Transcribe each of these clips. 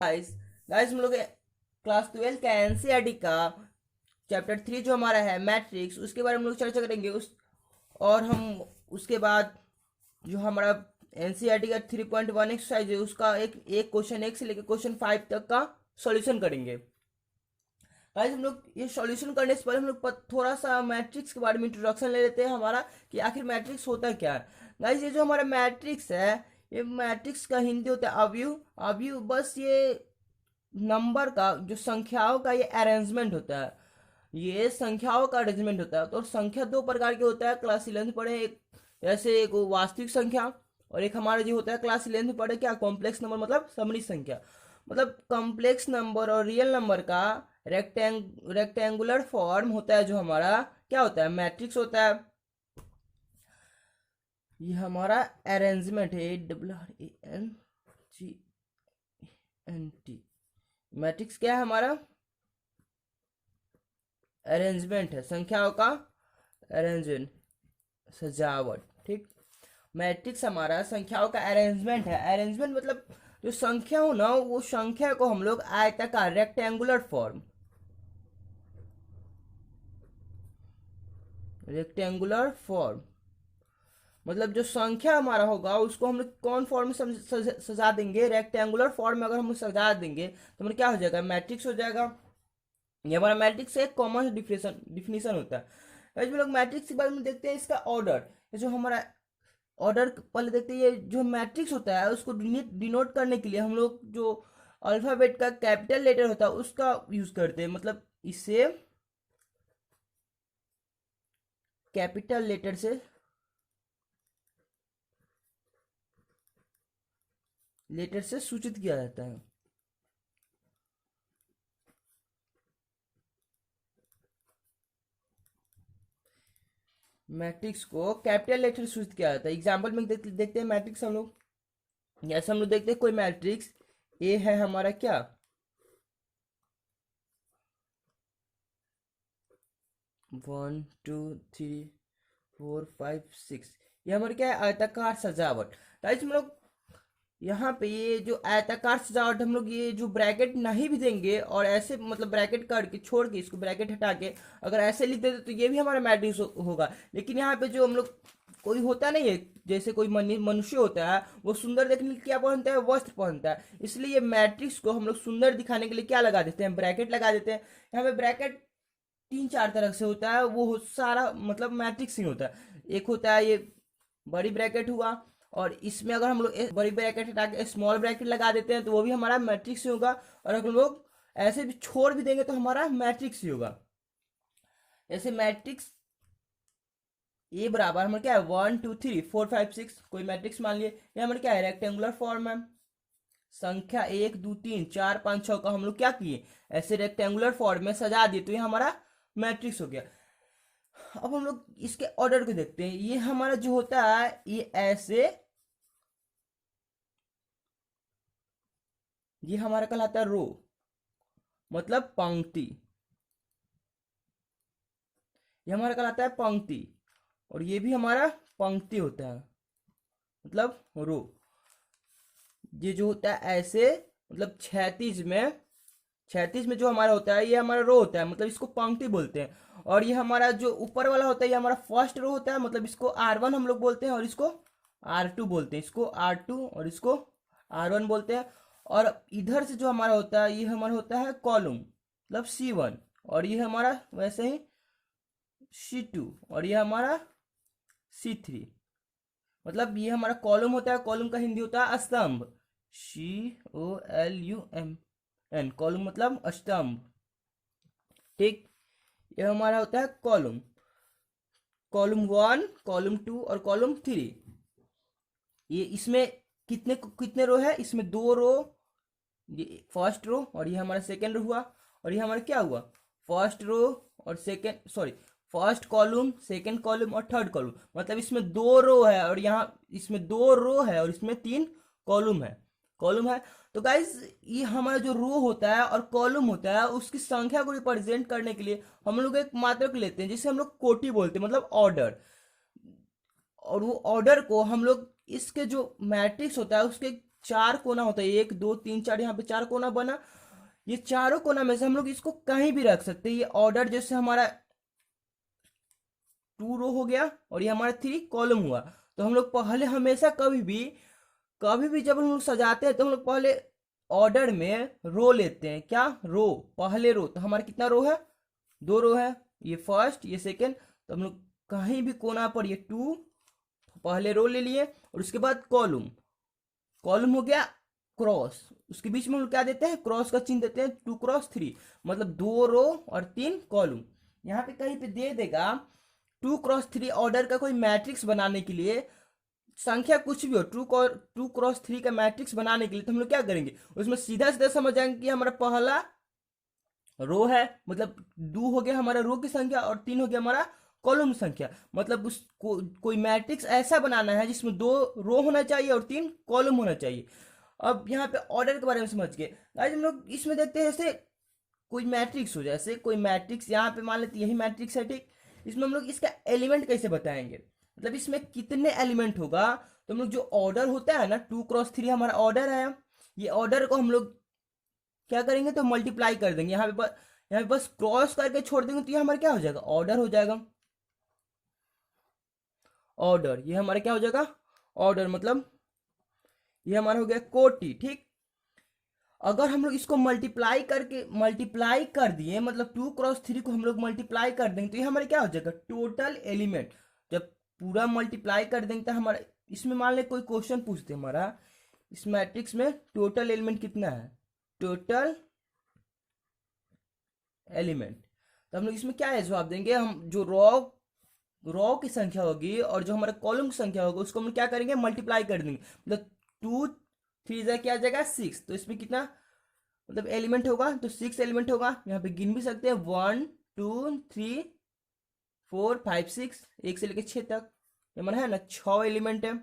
Guys guys हम लोग class 12 का एनसीईआरटी का चैप्टर 3 जो हमारा है मैट्रिक्स, उसके बारे में हम लोग चर्चा करेंगे। और हम उसके बाद जो हमारा एनसीईआरटी का 3.1 एक्सरसाइज है उसका एक एक क्वेश्चन 1 से लेकर क्वेश्चन 5 तक का सॉल्यूशन करेंगे। गाइस हम लोग ये सॉल्यूशन करने से पहले हम लोग थोड़ा सा मैट्रिक्स के बारे में इंट्रोडक्शन ले लेते हैं हमारा, कि आखिर मैट्रिक्स होता क्या है। गाइस ये जो हमारा मैट्रिक्स है, ये मैट्रिक्स का हिंदी होता है अवयव। अवयव बस ये नंबर का, जो संख्याओं का ये अरेंजमेंट होता है, ये संख्याओं का अरेंजमेंट होता है। तो संख्या दो प्रकार के होता है, क्लास 11 पढ़े। एक जैसे एक वास्तविक संख्या, और एक हमारा जो होता है क्लास 11 में पढ़े क्या, कॉम्प्लेक्स नंबर मतलब सममित संख्या। मतलब कॉम्प्लेक्स नंबर और रियल नंबर का रेक्टेंगुलर फॉर्म होता है, जो हमारा क्या होता है, मैट्रिक्स होता है। ये हमारा अरेंजमेंट है, ARRANGMENT। मैट्रिक्स क्या है हमारा, अरेंजमेंट है, संख्याओं का अरेंजमेंट, सजावट। ठीक, मैट्रिक्स हमारा संख्याओं का अरेंजमेंट है। अरेंजमेंट मतलब जो संख्या हो ना, वो संख्या को हम लोग आयताकार रेक्टेंगुलर फॉर्म, मतलब जो संख्या हमारा होगा उसको हम लोग कौन फॉर्म में सजा देंगे, रेक्टेंगुलर फॉर्म में अगर हम सजा देंगे तो हमारा क्या हो जाएगा, मैट्रिक्स हो जाएगा। ये हमारा मैट्रिक्स का एक कॉमन डिफिनीशन होता है। इसमें लोग मैट्रिक्स के बारे में देखते हैं, इसका ऑर्डर। ये जो हमारा ऑर्डर पहले देखते हैं, ये जो मैट्रिक्स होता है उसको डिनोट करने के लिए हम लोग जो अल्फाबेट का कैपिटल लेटर होता है उसका यूज करते हैं। मतलब इसे कैपिटल लेटर से सूचित किया जाता है। मैट्रिक्स को कैपिटल लेटर से सूचित किया जाता है। एग्जाम्पल में देखते हैं मैट्रिक्स हम लोग, जैसे हम लोग देखते हैं कोई मैट्रिक्स ए है हमारा क्या, 1 2 3 4 5 6, ये हमारे क्या है, आयताकार सजावट। तो हम लोग यहाँ पे ये जो आयताकार सजावट, हम लोग ये जो ब्रैकेट नहीं भी देंगे और ऐसे मतलब ब्रैकेट करके छोड़ के, इसको ब्रैकेट हटा के अगर ऐसे लिख देते तो ये भी हमारा मैट्रिक्स होगा। लेकिन यहाँ पे जो हम लोग, कोई होता नहीं है, जैसे कोई मनुष्य होता है, वो सुंदर देखने के लिए क्या पहनता है, वस्त्र पहनता है। इसलिए ये मैट्रिक्स को हम लोग सुंदर दिखाने के लिए क्या लगा देते हैं, ब्रैकेट लगा देते हैं। यहाँ पे ब्रैकेट 3 4 तरह से होता है, वो सारा मतलब मैट्रिक्स ही होता है। एक होता है ये बड़ी ब्रैकेट हुआ, और इसमें अगर हम लोग बड़ी ब्रैकेट हटा के स्मॉल ब्रैकेट लगा देते हैं तो वो भी हमारा मैट्रिक्स ही होगा। और अगर हम लोग ऐसे भी छोड़ भी देंगे तो हमारा मैट्रिक्स ही होगा। जैसे मैट्रिक्स ए बराबर हमारा क्या है, 1 2 3 4 5 6, कोई मैट्रिक्स मान लिए। ये हमारा क्या है, रेक्टेंगुलर फॉर्म है। संख्या 1 2 3 4 5 6 का हम लोग क्या किए, ऐसे रेक्टेंगुलर फॉर्म में सजा दिए, तो ये हमारा मैट्रिक्स हो गया। अब हम लोग इसके ऑर्डर को देखते हैं। ये हमारा जो होता है, ये ऐसे, ये हमारा कहलाता है रो, मतलब पंक्ति। ये हमारा कहलाता है पंक्ति, और ये भी हमारा पंक्ति होता है, मतलब रो। ये जो होता है ऐसे, मतलब क्षैतिज में जो हमारा होता है ये हमारा रो होता है, मतलब इसको पंक्ति बोलते हैं। और ये हमारा जो ऊपर वाला होता है ये हमारा फर्स्ट रो होता है, मतलब इसको R1 हम लोग बोलते हैं, और इसको R2 बोलते हैं, इसको R2 और इसको R1 बोलते हैं। और इधर से जो हमारा होता है ये हमारा होता है कॉलम, मतलब C1, और ये हमारा वैसे ही C2, और ये हमारा C3। मतलब ये हमारा कॉलम होता है, कॉलम का हिंदी होता है स्तंभ, COLUM, कॉलम मतलब स्तंभ। ठीक, ये हमारा होता है कॉलम, कॉलम 1, कॉलम 2 और कॉलम 3। ये इसमें कितने कितने रो है, इसमें 2 रो, ये फर्स्ट रो और ये हमारा सेकेंड रो हुआ। और ये हमारा क्या हुआ, फर्स्ट रो और second, sorry, first column, second column और थर्ड कॉलम। मतलब इसमें 2 रो है, और यहाँ इसमें 2 रो है, और इसमें 3 कॉलम है। तो गाइज ये हमारा जो रो होता है और कॉलम होता है, उसकी संख्या को रिप्रेजेंट करने के लिए हम लोग एक मात्रक लेते हैं जिसे हम लोग कोटि बोलते हैं, मतलब ऑर्डर। और वो ऑर्डर को हम लोग इसके जो मैट्रिक्स होता है उसके चार कोना होता है, 1 2 3 4, यहाँ पे चार कोना बना। ये चारों कोना में से हम लोग इसको कहीं भी रख सकते हैं। ये ऑर्डर जैसे हमारा 2 रो हो गया और ये हमारा 3 कॉलम हुआ। तो हम लोग पहले हमेशा कभी भी जब हम लोग सजाते हैं तो हम लोग पहले ऑर्डर में रो लेते हैं। क्या रो, पहले रो। तो हमारा कितना रो है, 2 रो है, ये फर्स्ट ये सेकंड। तो हम लोग कहीं भी कोना पर ये 2 पहले रो ले लिए और उसके बाद कॉलम, कॉलम हो गया क्रॉस, उसके बीच में हम लोग क्या देते हैं, क्रॉस का चिन्ह देते हैं, 2 क्रॉस 3, मतलब 2 रो और 3 कॉलम। यहाँ पे कहीं पे दे देगा 2 क्रॉस 3 ऑर्डर का कोई मैट्रिक्स बनाने के लिए, संख्या कुछ भी हो, 2 क्रॉस 3 का मैट्रिक्स बनाने के लिए, तो हम लोग क्या करेंगे, उसमें सीधा सीधा समझ जाएंगे कि हमारा पहला रो है, मतलब 2 हो गया हमारा रो की संख्या और 3 हो गया हमारा कॉलम संख्या। मतलब कोई मैट्रिक्स ऐसा बनाना है जिसमें 2 रो होना चाहिए और 3 कॉलम होना चाहिए। अब यहाँ पे ऑर्डर के बारे में समझ गए। आज हम लोग इसमें देखते हैं जैसे कोई मैट्रिक्स हो, जैसे कोई मैट्रिक्स यहाँ पे मान लेते यही मैट्रिक्स है, ठीक। इसमें हम लोग इसका एलिमेंट कैसे बताएंगे, मतलब इसमें कितने एलिमेंट होगा। तो हम लोग जो ऑर्डर होता है ना, 2 क्रॉस 3 हमारा ऑर्डर है, ये ऑर्डर को हम लोग क्या करेंगे, तो मल्टीप्लाई कर देंगे। यहाँ पे बस क्रॉस करके छोड़ देंगे तो ये हमारा क्या हो जाएगा, ऑर्डर हो जाएगा। ऑर्डर, ये हमारा क्या हो जाएगा, ऑर्डर, मतलब ये हमारा हो गया कोटि, ठीक। अगर हम लोग इसको मल्टीप्लाई कर दिए, मतलब 2 क्रॉस 3 को हम लोग मल्टीप्लाई कर देंगे तो ये हमारे क्या हो जाएगा, टोटल एलिमेंट। जब पूरा मल्टीप्लाई कर देंगे तो हमारा इसमें मान ले कोई क्वेश्चन पूछते हमारा इस मैट्रिक्स में टोटल एलिमेंट कितना है, टोटल एलिमेंट, तो हम लोग इसमें क्या है जवाब देंगे, हम जो रो की संख्या होगी और जो हमारा कॉलम की संख्या होगी उसको हम क्या करेंगे, मल्टीप्लाई कर देंगे। मतलब 2 3 जा क्या आ जाएगा 6, तो इसमें कितना मतलब एलिमेंट होगा, तो 6 एलिमेंट होगा। यहाँ पे गिन भी सकते हैं 1 2 3 4 5 6, 1 से लेकर 6 तक, ये हमारा है ना 6 एलिमेंट है।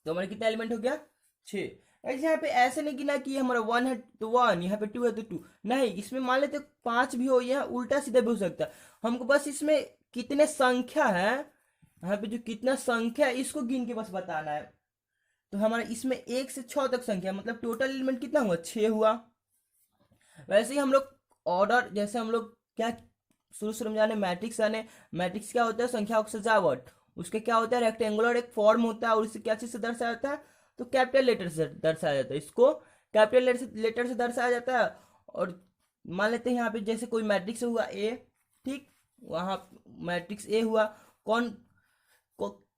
तो हमारा कितना एलिमेंट हो गया, 6। ऐसे यहाँ पे ऐसे नहीं गिना कि हमारा 1 है तो 1, यहाँ पे 2 है तो 2, नहीं, इसमें मान लेते 5 भी हो, यह उल्टा सीधा भी हो सकता है। हमको बस इसमें कितने संख्या है, यहाँ पे जो कितना संख्या है इसको गिन के बस बताना है। तो हमारा इसमें 1 से 6 तक संख्या, मतलब टोटल एलिमेंट कितना हुआ, 6 हुआ। वैसे ही हम लोग ऑर्डर, जैसे हम लोग क्या शुरू में जाने मैट्रिक्स जाने, मैट्रिक्स क्या होता है, संख्याओं की सजावट, उसके क्या होता है, रेक्टेंगुलर एक फॉर्म होता है और इसे क्या चीज से दर्शाया जाता है, तो कैपिटल लेटर से दर्शाया जाता है, इसको कैपिटल लेटर से दर्शाया जाता है। और मान लेते हैं यहाँ पे जैसे कोई मैट्रिक्स हुआ ए, ठीक, वहाँ मैट्रिक्स ए हुआ,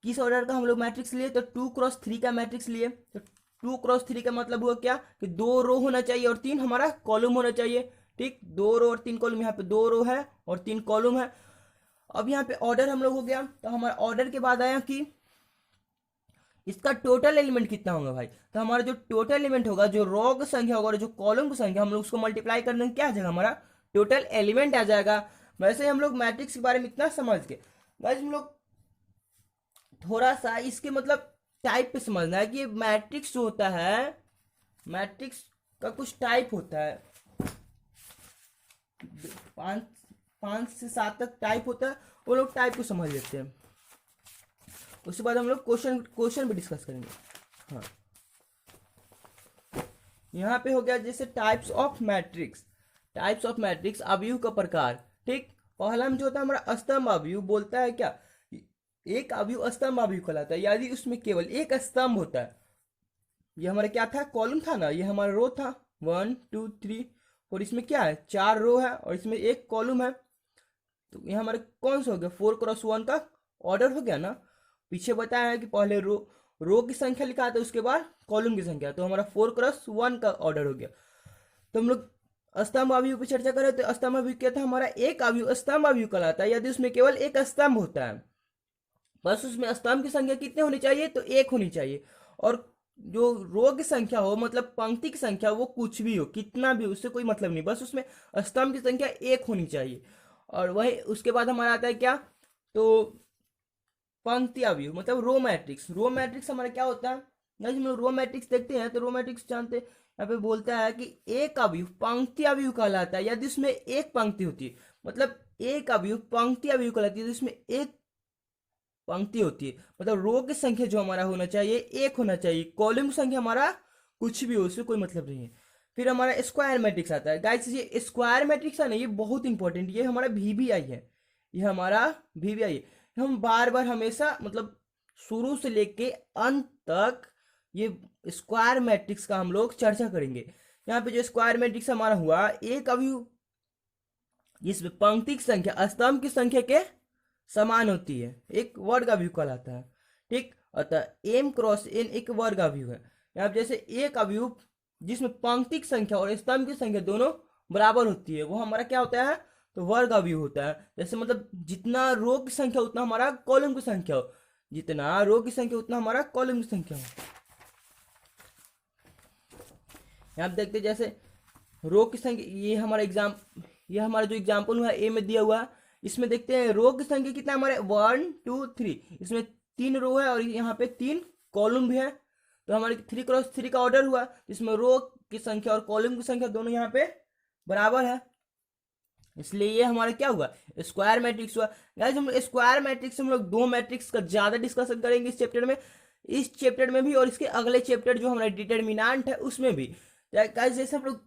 किस ऑर्डर का हम लोग मैट्रिक्स लिए, तो 2 क्रॉस 3 का मैट्रिक्स लिए। तो 2 क्रॉस 3 का मतलब हुआ क्या, कि 2 रो होना चाहिए और 3 हमारा कॉलम होना चाहिए, ठीक। 2 रो और 3 कॉलम, यहाँ पे 2 रो है और 3 कॉलम है। अब यहाँ पे ऑर्डर हम लोग हो गया, तो हमारा ऑर्डर के बाद आया कि इसका टोटल एलिमेंट कितना होगा भाई। तो हमारा जो टोटल एलिमेंट होगा, जो रो की संख्या होगा और जो कॉलम की संख्या, हम लोग उसको मल्टीप्लाई कर देंगे, क्या आ जाएगा, हमारा टोटल एलिमेंट आ जाएगा। वैसे हम लोग मैट्रिक्स के बारे में इतना समझ गए। वैसे हम लोग थोड़ा सा इसके मतलब टाइप पे समझना है कि मैट्रिक्स जो होता है, मैट्रिक्स का कुछ टाइप होता है, 5 से 7 तक टाइप होता है, वो लोग टाइप को समझ लेते हैं। उसके बाद हम लोग क्वेश्चन भी डिस्कस करेंगे। हाँ, यहाँ पे हो गया जैसे टाइप्स ऑफ मैट्रिक्स, अवयव का प्रकार, ठीक। पहला में जो होता है हमारा स्तंभ अवयव, बोलता है क्या, एक अवयव स्तंभ अवयव कहलाता है यदि उसमें केवल एक स्तंभ होता है। ये हमारा क्या था, कॉलम था ना, ये हमारा रो था 1 2 3, और इसमें क्या है, 4 रो है और इसमें एक कॉलम है। तो ये हमारे कौन सा हो गया, 4 क्रॉस 1 का ऑर्डर हो गया ना। पीछे बताया है कि पहले रो की संख्या लिखा था, उसके बाद कॉलम की संख्या, तो हमारा 4 क्रॉस 1 का ऑर्डर हो गया। तो हम लोग स्तंभ अवयव पर चर्चा करें, तो स्तंभ अवयव क्या था, हमारा एक अवयव स्तंभ अवयव कहलाता है यदि उसमें केवल एक स्तंभ होता है। बस उसमें स्तंभ की संख्या कितने होनी चाहिए, तो 1 होनी चाहिए। और जो रो की संख्या हो, मतलब पंक्ति की संख्या, वो कुछ भी हो, कितना भी, उससे कोई मतलब नहीं, बस उसमें स्तंभ की संख्या 1 होनी चाहिए। और वही उसके बाद हमारा आता है क्या, तो पंक्ति अवयव, मतलब रो मैट्रिक्स हमारा क्या होता है, जब हम लोग रो मैट्रिक्स देखते हैं तो रो मैट्रिक्स जानते हैं, यहाँ पे बोलता है कि एक अवयव पंक्ति अवयव कहलाता है यदि उसमें एक पंक्ति होती है। मतलब एक अवयव पंक्ति अवयव कहलाती है यदि उसमें एक पंक्ति होती है, मतलब रो की संख्या जो हमारा होना चाहिए 1 होना चाहिए, कॉलम की संख्या हमारा कुछ भी हो उससे कोई मतलब नहीं है। फिर हमारा स्क्वायर मैट्रिक्स आता है गाइस, ये स्क्वायर मैट्रिक्स है ना, ये बहुत इंपॉर्टेंट, ये हमारा वीबीआई है, ये हमारा वीबीआई है। हम बार बार हमेशा मतलब शुरू से लेके अंत तक ये स्क्वायर मैट्रिक्स का हम लोग चर्चा करेंगे। यहाँ पे जो स्क्वायर मैट्रिक्स हमारा हुआ, एक अवयव जिसमें पंक्ति की संख्या स्तंभ की संख्या के समान होती है, एक वर्ग अवयव कहलाता है। ठीक, अतः एम क्रॉस एन एक वर्ग अवयव है। यहाँ पे जैसे एक अवयव जिसमें पंक्ति की संख्या और स्तंभ की संख्या दोनों बराबर होती है, वो हमारा क्या होता है, तो वर्ग अवयव होता है। जैसे मतलब जितना रो की संख्या उतना हमारा कॉलम की संख्या हो, जितना रो की संख्या उतना हमारा कॉलम की संख्या हो। यहाँ देखते हैं जैसे रो की संख्या, ये हमारा जो एग्जाम्पल हुआ ए में दिया हुआ, इसमें देखते हैं रो की संख्या कितना हमारे 1 2 3, इसमें 3 रो है और यहाँ पे 3 कॉलम भी है, तो हमारे 3x3 का ऑर्डर हुआ, जिसमें रो की संख्या और कॉलम की संख्या दोनों यहाँ पे बराबर है, इसलिए ये हमारा क्या हुआ, स्क्वायर मैट्रिक्स हुआ। गाइस हम स्क्वायर मैट्रिक्स हम लोग दो मैट्रिक्स का ज्यादा डिस्कशन करेंगे इस चैप्टर में, इस चैप्टर में भी और इसके अगले चैप्टर जो हमारा डिटर्मिनेंट है उसमें भी। गाइस जैसे हम लोग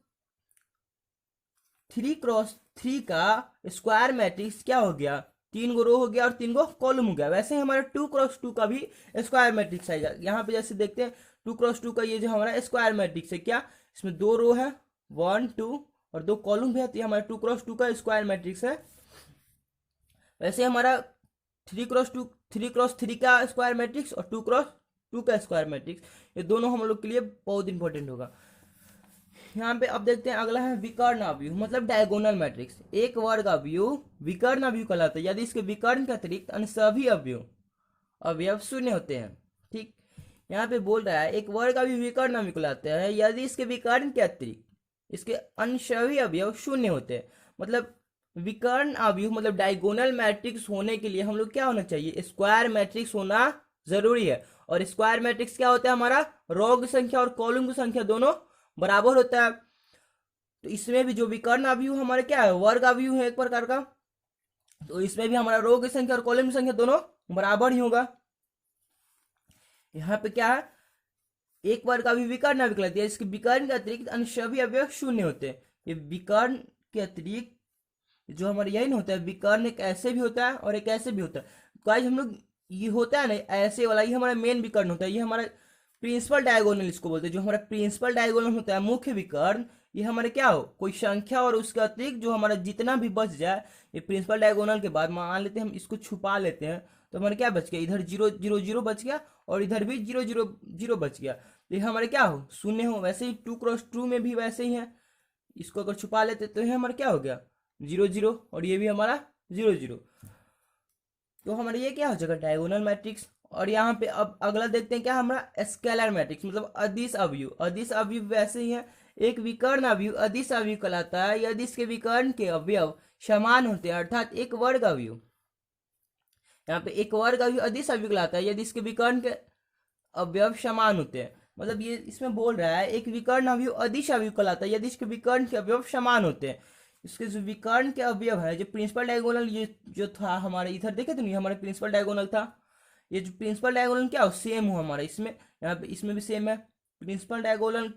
3x3 का स्क्वायर मैट्रिक्स क्या हो गया, 3 गो रो हो गया और 3 गो कॉलम हो गया, वैसे ही हमारा 2x2 का भी स्क्वायर मैट्रिक्स आएगा। यहाँ पे जैसे देखते हैं 2x2 का ये जो हमारा स्क्वायर मैट्रिक्स है, क्या इसमें 2 रो है 1 2 और 2 कॉलम भी है, तो ये हमारा 2x2 का स्क्वायर मैट्रिक्स है। वैसे हमारा 3x3 का स्क्वायर मैट्रिक्स और 2x2 का स्क्वायर मैट्रिक्स, ये दोनों हम लोग के लिए बहुत इंपॉर्टेंट होगा। यहाँ पे अब देखते हैं अगला है विकर्ण अवयव, मतलब डायगोनल मैट्रिक्स। एक वर्ग अवयव विकर्ण अवयव कहलाता है यदि इसके विकर्ण के अतिरिक्त अन्य सभी अवयव शून्य होते हैं। ठीक, यहाँ पे बोल रहा है एक वर्ग अवयव विकर्ण अवयव कहलाता है यदि इसके विकर्ण के अतिरिक्त इसके अन्य सभी अवयव शून्य होते हैं। मतलब विकर्ण अवयव मतलब डायगोनल मैट्रिक्स होने के लिए हम लोग क्या होना चाहिए, स्क्वायर मैट्रिक्स होना जरूरी है। और स्क्वायर मैट्रिक्स क्या होता है, हमारा रो की संख्या और कॉलम की संख्या दोनों बराबर होता है। तो इसमें भी जो विकर्ण अवयव हमारे क्या है, वर्ग अवयव है एक प्रकार का, तो इसमें भी हमारा रो की संख्या और कॉलम की संख्या दोनों बराबर ही होगा। यहाँ पे क्या है, एक वर्ग अवयव विकर्ण अवयव कहलाती है, इसके विकर्ण के अतिरिक्त अन्य सभी अवयव शून्य होते हैं। ये विकर्ण के अतिरिक्त जो हमारे यही नहीं होता है, विकर्ण एक ऐसे भी होता है और एक ऐसे भी होता है। गाइस हम लोग ये होता है ना ऐसे वाला, ये हमारा मेन विकर्ण होता है, ये हमारा प्रिंसिपल डायगोनल इसको बोलते हैं। जो हमारा प्रिंसिपल डायगोनल होता है मुख्य विकर्ण, ये हमारे क्या हो, कोई संख्या और उसके अतिरिक्त जो हमारा जितना भी बच जाए, ये प्रिंसिपल डायगोनल के बाद मान लेते हैं हम इसको छुपा लेते हैं, तो हमारे क्या बच गया, इधर 0 0 0 बच गया और इधर भी 0 0 0 बच गया, तो ये हमारे क्या हो, शून्य हो। वैसे ही 2x2 में भी वैसे ही है, इसको अगर छुपा लेते तो ये हमारा क्या हो गया 0 0 और ये भी हमारा 0 0, तो हमारा ये क्या हो जाएगा डायगोनल मैट्रिक्स। और यहाँ पे अब अगला देखते हैं क्या, हमारा स्केलर मैट्रिक्स मतलब अदिश अवयव। अदिश अवयव वैसे ही है, एक विकर्ण अवयव अदिश अवयव कहलाता है यदि इसके विकर्ण के अवयव समान होते हैं, अर्थात एक वर्ग अवयव। यहाँ पे एक वर्ग अवयव अदिश अवयव कहलाता है यदि इसके विकर्ण के अवयव समान होते हैं। मतलब ये इसमें बोल रहा है एक विकर्ण अवयव अदिश अवयव कहलाता है यदि इसके विकर्ण के अवयव समान होते हैं। इसके जो विकर्ण के अवयव है, जो प्रिंसिपल डायगोनल ये जो था हमारे इधर देखे तो नहीं, हमारे प्रिंसिपल डायगोनल था, ये जो प्रिंसिपल डायगोनल क्या हो सेम हो हमारा, इसमें यहाँ पे इसमें भी सेम है। प्रिंसिपल डायगोनल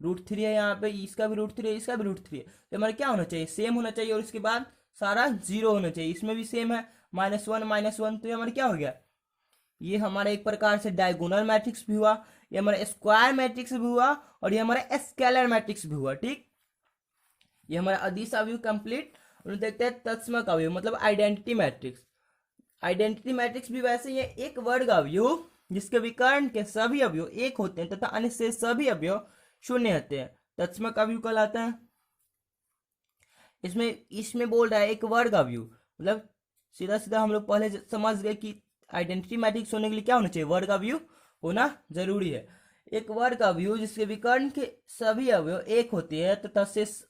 √3 है, यहाँ पे इसका भी √3 है, इसका भी √3 है, तो हमारा क्या होना चाहिए, सेम होना चाहिए और इसके बाद सारा 0 होना चाहिए। इसमें भी सेम है -1 -1, तो ये हमारा क्या हो गया, ये हमारा एक प्रकार से डायगोनल मैट्रिक्स भी हुआ, ये हमारा स्क्वायर मैट्रिक्स भी हुआ और ये हमारा स्केलर मैट्रिक्स भी हुआ। ठीक, ये हमारा अदिश अवयव कंप्लीट। और देखते हैं तत्समक अवयव मतलब आइडेंटिटी मैट्रिक्स। आइडेंटिटी मैट्रिक्स भी वैसे ही है, एक वर्ग अवयव जिसके विकर्ण के सभी अवयव एक होते हैं तथा अन्य से सभी अवयव शून्य होते हैं, तत्समक अवयव कहलाता है। इसमें बोल रहा है एक वर्ग अवयव, मतलब सीधा सीधा हम लोग पहले समझ गए कि आइडेंटिटी मैट्रिक्स होने के लिए क्या होना चाहिए, वर्ग अवयव होना जरूरी है। एक वर्ग अवयव जिसके विकर्ण के सभी अवयव एक होते हैं तथा शेष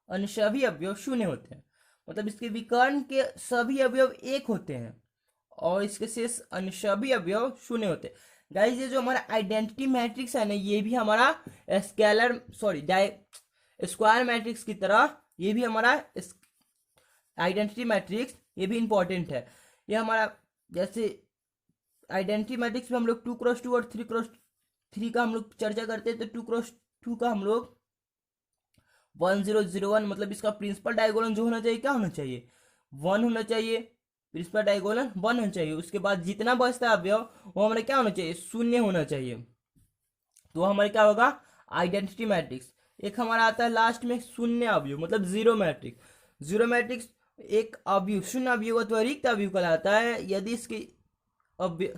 अन्य सभी अवयव शून्य होते हैं। मतलब इसके विकर्ण के सभी अवयव एक होते हैं और इसके शेष अन्य सभी अवयव शून्य होते हैं। गाइस ये जो हमारा आइडेंटिटी मैट्रिक्स है ना, ये भी हमारा स्क्वायर मैट्रिक्स की तरह ये भी हमारा आइडेंटिटी मैट्रिक्स ये भी इंपॉर्टेंट है। ये हमारा जैसे आइडेंटिटी मैट्रिक्स में हम लोग 2x2 और 3 का हम लोग चर्चा करते हैं तो 2x2 का हम लोग 1001, मतलब इसका प्रिंसिपल डायगोनल जो होना चाहिए क्या होना चाहिए, 1 होना चाहिए। प्रिंसिपल डायगोनल 1 होना चाहिए। उसके बाद जितना बचता है अवयव वो हमारे क्या होना चाहिए, शून्य होना चाहिए। तो हमारे क्या होगा, आइडेंटिटी मैट्रिक्स। एक हमारा आता है लास्ट में शून्य अवयव, मतलब जीरो मैट्रिक्स। जीरो मैट्रिक्स एक अवयव, शून्य अवयव अथवा रिक्त अवयव कहलाता है यदि इसके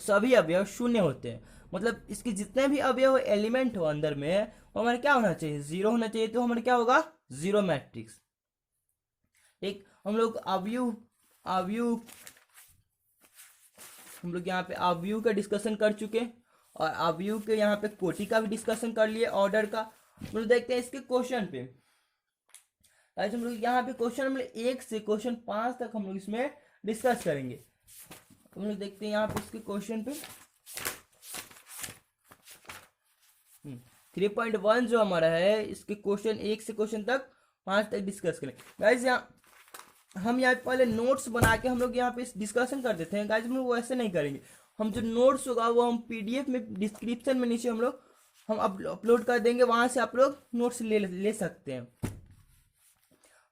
सभी अवयव शून्य होते हैं, मतलब इसके जितने भी अवयव एलिमेंट हो अंदर में वो हमारे क्या होना चाहिए, जीरो होना चाहिए। तो हमारे क्या होगा, जीरो मैट्रिक्स। एक हम लोग अवयव अवयव हम लोग यहाँ पे अवयव का डिस्कशन कर चुके हैं और अवयव के यहाँ पे कोटि का भी डिस्कशन कर लिए, ऑर्डर का। हम लोग देखते हैं इसके क्वेश्चन पे। आज हम लोग यहाँ पे क्वेश्चन हम लोग 1 से क्वेश्चन 5 तक हम लोग इसमें डिस्कस करेंगे। हम लोग देखते हैं यहाँ पे इसके क्वेश्चन पे 3.1 जो हमारा है इसके क्वेश्चन 1 से क्वेश्चन तक 5 तक डिस्कस करेंगे। गाइज यहाँ हम यहाँ पहले नोट्स बना के हम लोग यहाँ पे डिस्कशन कर देते हैं। गाइज हम लोग वैसे नहीं करेंगे, हम जो नोट्स होगा वो हम पीडीएफ में डिस्क्रिप्शन में नीचे हम अपलोड कर देंगे, वहां से आप लोग नोट्स ले सकते हैं।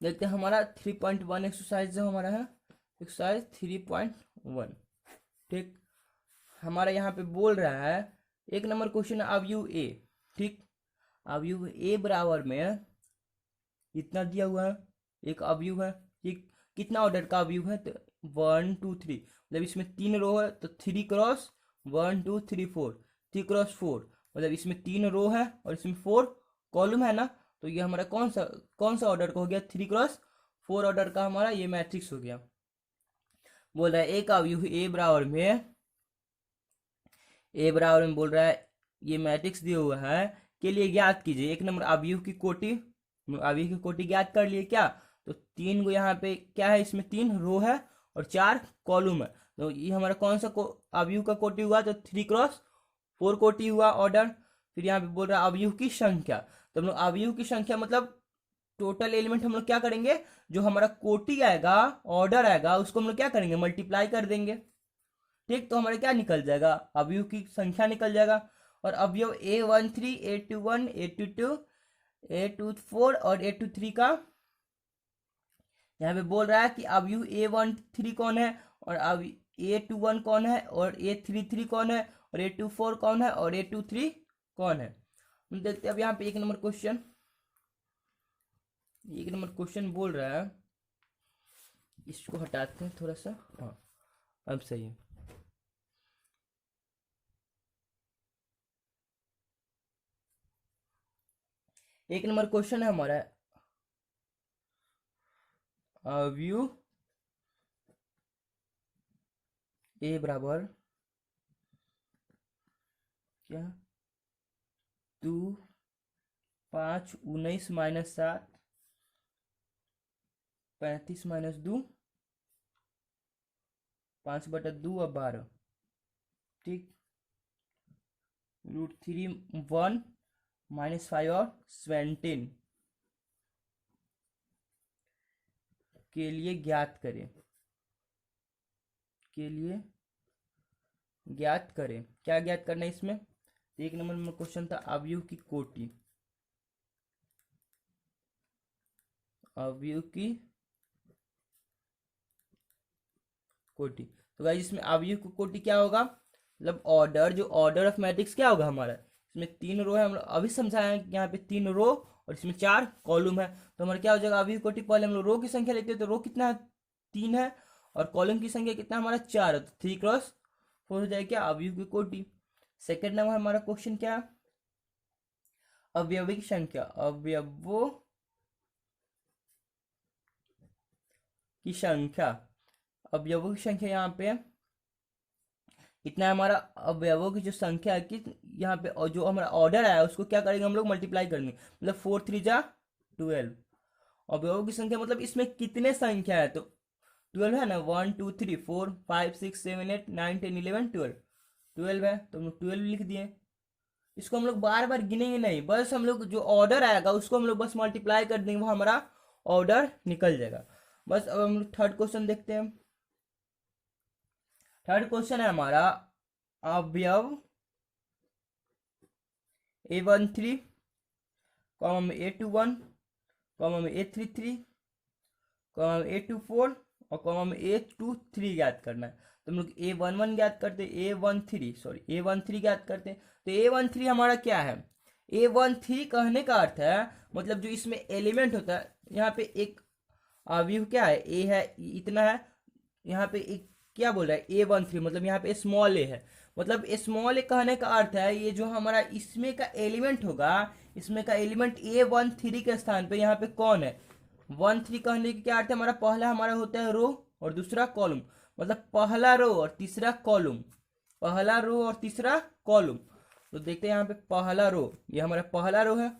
देखते हैं हमारा 3.1 एक्सरसाइज जो हमारा है, एक्सरसाइज 3.1। ठीक, हमारा यहाँ पे बोल रहा है 1 नंबर क्वेश्चन अवयव ए। ठीक, अवयव ए बराबर में इतना दिया हुआ है, एक अवयव है। ठीक, कितना ऑर्डर का अवयव है, तो 1 2 3, मतलब इसमें 3 रो है तो 3 क्रॉस 1 2 3 4, 3 क्रॉस 4, मतलब इसमें 3 रो है और इसमें 4 कॉलम है ना। तो ये हमारा कौन सा ऑर्डर का हो गया, 3 क्रॉस 4 ऑर्डर का हमारा ये मैट्रिक्स हो गया। बोल रहा है एक अवयव ए बराबर में बोल रहा है ये मैट्रिक्स दिया हुआ है के लिए ज्ञात कीजिए 1 नंबर अवयव की कोटि ज्ञात कर लिए क्या। तो 3 को यहाँ पे क्या है, इसमें 3 रो है और 4 कॉलम है। तो ये हमारा कौन सा अवयव का कोटि हुआ, तो 3 क्रॉस 4 कोटि हुआ ऑर्डर। फिर यहाँ पे बोल रहा है अवयव की संख्या, तो हम लोग अवयव की संख्या मतलब टोटल एलिमेंट हम लोग क्या करेंगे, जो हमारा कोटि आएगा ऑर्डर आएगा उसको हम लोग क्या करेंगे, मल्टीप्लाई कर देंगे। ठीक, तो हमारे क्या निकल जाएगा, अवयव की संख्या निकल जाएगा। और अवयव A13 A21 A22 A24 और A23 का यहाँ पे बोल रहा है कि अवयव A13 कौन है और अब A21 कौन है और A33 कौन है और A24 कौन है और A23 कौन है। हम देखते हैं अब यहाँ पे 1 नंबर क्वेश्चन बोल रहा है, इसको हटाते हैं थोड़ा सा। हाँ, अब सही है। एक नंबर क्वेश्चन है हमारा, अवयव ए बराबर क्या 2 5 19 माइनस 7 35 माइनस 2 5/2 और 12। ठीक, √3 1 -5 और 17 के लिए ज्ञात करें, क्या ज्ञात करना है इसमें। 1 नंबर में क्वेश्चन था अवयव की कोटि। तो गाइस इसमें अवयव की कोटि क्या होगा, मतलब ऑर्डर ऑफ मैट्रिक्स क्या होगा हमारा। इसमें 3 रो है, हम लोग अभी समझाए हैं कि यहाँ पे 3 रो और इसमें 4 कॉलम है। तो हमारा क्या हो जाएगा, अवयव कोटि पहले हम लोग रो की संख्या लेते हैं तो रो कितना है, 3 है और कॉलम की संख्या कितना हमारा 4 है, तो 3 क्रॉस 4 हो जाएगा क्या, अवयव की कोटि। सेकेंड नंबर हमारा क्वेश्चन क्या है, अवयवी की संख्या, अवयवों की संख्या यहाँ पे इतना है हमारा। अवयवों की जो संख्या है कि यहाँ पे और जो हमारा ऑर्डर आया उसको क्या करेंगे हम लोग, मल्टीप्लाई करेंगे, मतलब 4 3 जा 12। अवयवों की संख्या मतलब इसमें कितने संख्या है, तो 12 है ना, 1 2 3 4 5 6 7 8 9 10 11 12 है, तो हम लोग 12 लिख दिए। इसको हम लोग बार बार गिनेंगे नहीं, बस हम लोग जो ऑर्डर आएगा उसको हम लोग बस मल्टीप्लाई कर देंगे, वो हमारा ऑर्डर निकल जाएगा। बस अब हम लोग थर्ड क्वेश्चन देखते हैं। थर्ड क्वेश्चन है हमारा, अवयव A13, कॉमा में A21, कॉमा में A33, कॉमा में A24 और कॉमा में A23 ज्ञात करना है। तो हम लोग A11 ज्ञात करते हैं, A13 ज्ञात करते हैं। तो A13 हमारा क्या है? A13 कहने का अर्थ है मतलब जो इसमें एलिमेंट होता है, यहाँ पे एक अवयव क्या है, ए है, इतना है, यहाँ पे एक क्या बोल रहा है A13, मतलब यहाँ पे स्मॉल ए है। मतलब स्मॉल ए कहने का अर्थ है ये जो हमारा इसमें का एलिमेंट होगा, इसमें का एलिमेंट A13 के स्थान पे यहाँ पे कौन है? 13 कहने की क्या अर्थ है? हमारा पहला हमारा होता है रो और दूसरा कॉलम, मतलब पहला रो और तीसरा कॉलम, पहला रो और तीसरा कॉलम। तो देखते हैं यहाँ पे पहला रो, ये हमारा पहला रो है,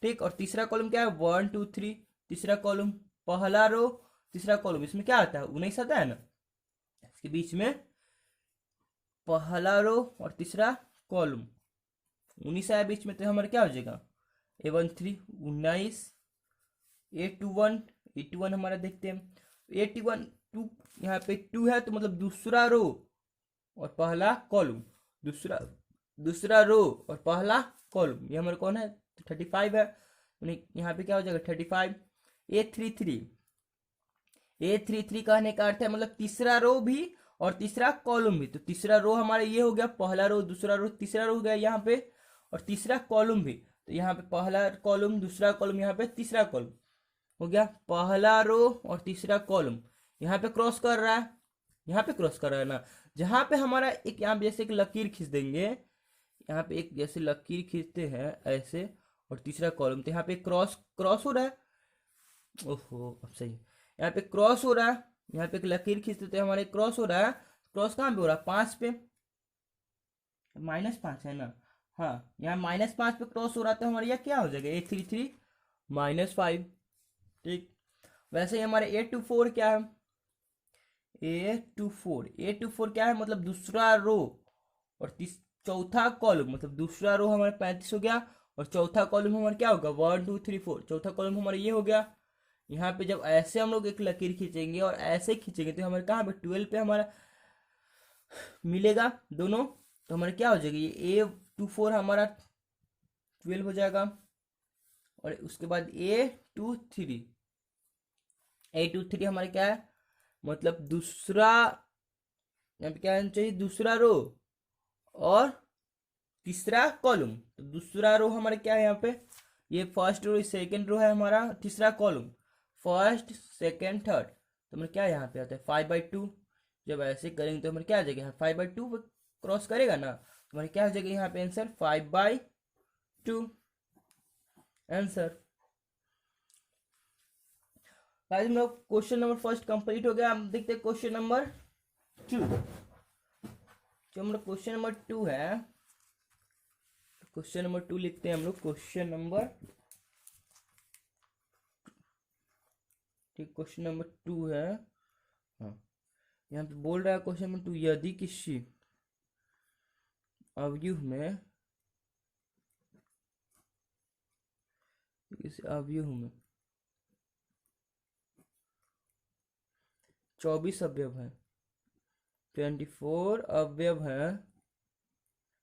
ठीक। और तीसरा कॉलम क्या है? 1 2 3, तीसरा कॉलम, पहला रो तीसरा कॉलम, इसमें क्या आता है? 19 आता है ना, इसके बीच में पहला रो और तीसरा कॉलम 19 आया बीच में, तो हमारा क्या हो जाएगा? A13 19, A21 हमारा देखते हैं, A21 2, यहाँ पे 2 है तो मतलब दूसरा रो और पहला कॉलम, दूसरा रो और पहला कॉलम, ये हमारा कौन है? 35 है, यहाँ पे क्या हो जाएगा? 35। A33 कहने का अर्थ है मतलब तीसरा रो भी और तीसरा कॉलम भी। तो तीसरा रो हमारा ये हो गया, पहला रो दूसरा रो तीसरा रो हो गया यहाँ पे, और तीसरा कॉलम भी। तो यहाँ पे पहला कॉलम दूसरा कॉलम, यहाँ पे तीसरा कॉलम हो गया, पहला रो और तीसरा कॉलम। यहाँ पे क्रॉस कर रहा है, यहाँ पे क्रॉस कर रहा है ना, जहाँ पे हमारा एक यहाँ पे जैसे एक लकीर खींच देंगे, यहाँ पे एक जैसे लकीर खींचते हैं ऐसे, और तीसरा कॉलम, तो यहाँ पे क्रॉस हो रहा है। ओहो अब सही, यहाँ पे क्रॉस हो रहा है, यहाँ पे एक लकीर खींचते थे हमारे, क्रॉस हो रहा है। क्रॉस कहाँ पे हो रहा है? 5 पे, -5 है ना, हाँ यहाँ -5 पे क्रॉस हो रहा था हमारे, यह क्या हो जाएगा? A33 -5, ठीक। वैसे ही हमारे A24 क्या है? A24 क्या है? मतलब दूसरा रो और चौथा कॉलम, मतलब दूसरा रो हमारा 35 हो गया और चौथा कॉलम हमारा क्या होगा? 1 2 3 4, चौथा कॉलम हमारा ये हो गया। यहाँ पे जब ऐसे हम लोग एक लकीर खींचेंगे और ऐसे खींचेंगे तो हमारे कहाँ पे 12 पे हमारा मिलेगा दोनों, तो हमारा क्या हो जाएगा? ये A24 हमारा 12 हो जाएगा, और उसके बाद A23 हमारा क्या है? मतलब दूसरा, यहाँ पे क्या आना चाहिए? दूसरा रो और तीसरा कॉलम। तो दूसरा रो हमारा क्या है? यहाँ पे ये फर्स्ट रो सेकंड रो है हमारा, तीसरा कॉलम फर्स्ट सेकंड थर्ड, तो हमारा क्या यहाँ पे आता है? 5/2। जब ऐसे करेंगे तो हमारा क्या आ जाएगा? 5/2 क्रॉस करेगा ना, तो हमारा क्या हो जाएगा यहाँ पे? Answer 5/2 answer. गाइस हम लोग क्वेश्चन नंबर फर्स्ट कंप्लीट हो गया। हम देखते हैं क्वेश्चन नंबर 2। जो हम लोग क्वेश्चन नंबर 2 है, क्वेश्चन नंबर 2 लिखते हैं हम लोग, क्वेश्चन नंबर, ठीक, क्वेश्चन नंबर 2 है। हाँ यहाँ पे बोल रहा है क्वेश्चन नंबर 2, यदि किसी अवयव में 24 अवयव है, 24 अवयव है,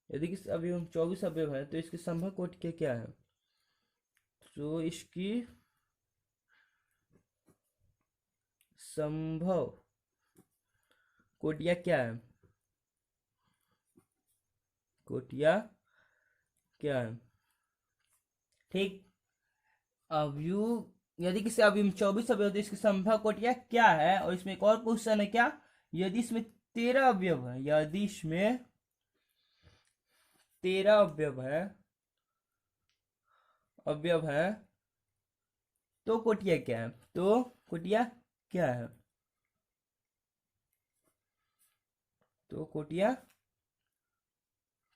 यदि किसी अवयव में 24 अवयव है तो इसकी संभव कोटि क्या है? तो इसकी संभव कोटिया क्या है? कोटिया क्या है? ठीक, अवयव, यदि किसी अवयव में 24 अवयव तो इसकी संभव कोटिया क्या है? और इसमें एक और क्वेश्चन है क्या, यदि इसमें 13 अवयव है, यदि इसमें 13 अवयव है तो कोटिया क्या है? तो कोटिया क्या है? तो कोटिया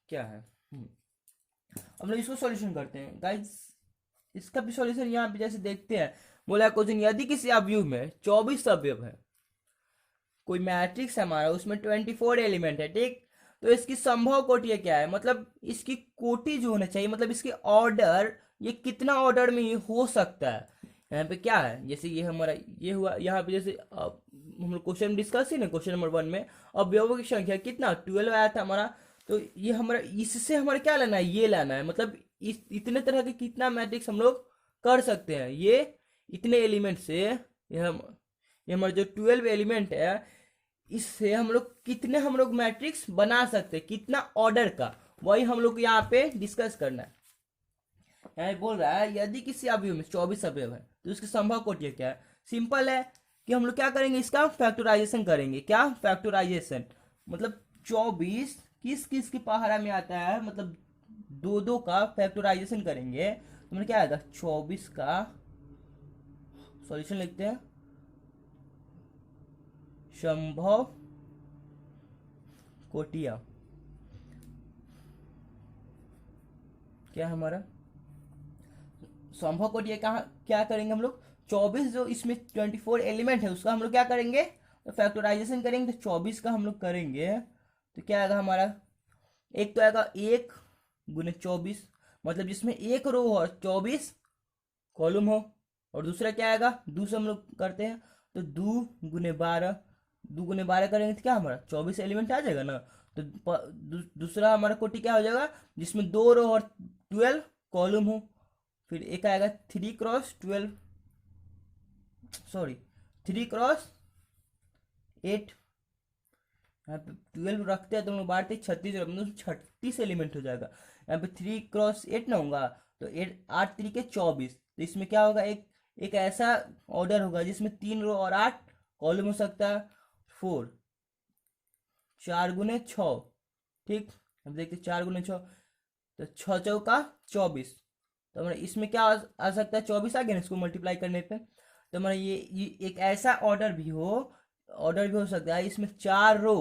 क्या है? हम लोग इसको सॉल्यूशन करते हैं गाइस। इसका भी सॉल्यूशन यहाँ पे जैसे देखते हैं, बोला क्वेश्चन, यदि किसी अवयव में 24 अवयव है, कोई मैट्रिक्स है हमारा, उसमें 24 एलिमेंट है, ठीक, तो इसकी संभव कोटि क्या है? मतलब इसकी कोटि जो होना चाहिए, मतलब इसके ऑर्डर, ये कितना ऑर्डर में ये हो सकता है। यहाँ पे क्या है, जैसे ये हमारा ये हुआ, यहाँ पे जैसे हम लोग क्वेश्चन डिस्कस ही ना, क्वेश्चन नंबर 1 में अवयवों की संख्या कितना 12 आया था हमारा, तो ये हमारा इससे हमारा क्या लेना है? ये लेना है, मतलब इस इतने तरह के कितना मैट्रिक्स हम लोग कर सकते हैं। ये इतने एलिमेंट से ये हमारा जो 12 एलिमेंट है, इससे हम लोग कितने हम लोग मैट्रिक्स बना सकते हैं, कितना ऑर्डर का, वही हम लोग यहाँ पे डिस्कस करना है। यहाँ बोल रहा है यदि किसी अवयव में 24 अवयव है तो उसकी संभव कोटि क्या है। सिंपल है कि हम लोग क्या करेंगे, इसका फैक्टराइजेशन करेंगे। क्या फैक्टराइजेशन मतलब 24 किस किस की पहाड़ा में आता है, मतलब दो दो का फैक्टराइजेशन करेंगे तो मतलब क्या आएगा 24 का सॉल्यूशन लिखते हैं, संभव कोटिया क्या है हमारा संभव कोटिया। कहाँ क्या करेंगे हम लोग, 24 जो इसमें 24 एलिमेंट है उसका हम लोग क्या करेंगे तो फैक्टराइजेशन करेंगे। तो 24 का हम लोग करेंगे तो क्या आएगा हमारा, एक तो आएगा 1 × 24 मतलब जिसमें एक रो हो और 24 कॉलम हो, और दूसरा क्या आएगा, दूसरा हम लोग करते हैं तो 2 × 12, 2 × 12 करेंगे तो क्या हमारा 24 एलिमेंट आ जाएगा ना। तो दूसरा हमारा कोटि क्या हो जाएगा जिसमें 2 रो और 12 कॉलम हो। फिर एक आएगा 3 × 12, सॉरी 3 × 8, यहाँ पे 12 रखते हैं तो हम लोग बांटते 36, मतलब 36 एलिमेंट हो जाएगा। यहाँ पे 3 × 8 ना होगा तो 8 × 3 = 24। तो इसमें क्या होगा, एक ऐसा ऑर्डर होगा जिसमें 3 रो और 8 कॉलम हो सकता है। 4 4 × 6, ठीक। अब देखते 4 × 6 तो 6 चौका 24। तो हमारा इसमें क्या आ सकता है, 24 आ गया ना इसको मल्टीप्लाई करने पे। तो हमारा ये एक ऐसा ऑर्डर भी हो सकता है इसमें 4 रो